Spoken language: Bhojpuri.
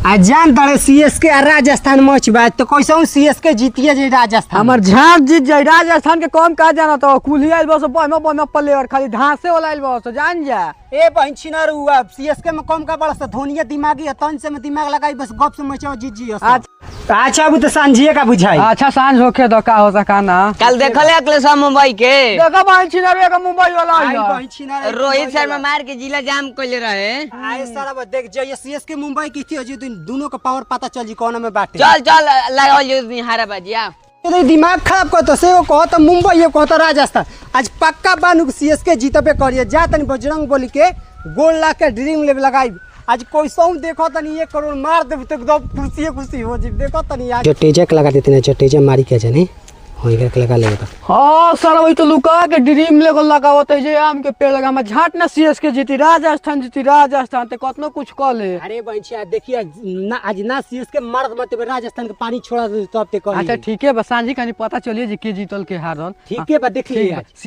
आ जान तड़े सीएसके आ राजस्थान मैच बा तो कैसे सीएसके जीतिए जे राजस्थान हमर झाट जीत जाए। राजस्थान के कम का जाना तो कुल आइल बस बम प्लेयर खाली धांसे वाला आइल बस जान जा। ए बहन छिनर हुआ सीएसके में कम का बड़ा धोनिया दिमागी है तन से में दिमाग लगाई बस गप से मैच जीत जी। अच्छा अब तो सांझिए का बुझाई। अच्छा सांझ होके तो का हो सका ना। कल देखले अखिलेश मुंबई के देखा बहन छिनर का मुंबई वाला आई बहन छिनर रोहित शर्मा मार के जिला जाम कइले रहे। आए सारा देख जाइए सीएसके मुंबई की थी अजी दोनों का पावर पता चल जी कौन में बाटे। चल चल लगाओ जो हारा बाजिया दिमाग खराब करता से कहता मुंबई ये कहता राजस्थान आज पक्का बानू सीएसके जीतबे करिए जा तनी बजरंग बोली के गोल ला के ड्रीम लेवल लगाई आज कोई सौ देखो तनी 1 करोड़ मार दे तो एकदम खुशी हो जी देखो तनी आज जटेजा के लगा देते ना जटेजा मारी के जाने होई करके लगा लेगा। हां सर वही तो लुका के ड्रीम लेवल लगावत है जे आम के पेड़ लगा में झाट ना सीएसके जीती राजस्थान ते कतनो कुछ कह ले। अरे बंचिया देखिए ना आज ना सीएसके मारत मत राजस्थान के पानी छोड़ा तब ते कह। अच्छा ठीक है बस सांझी कनी पता चलिए जे के जीतल के हारल। ठीक है बा देखिए आज।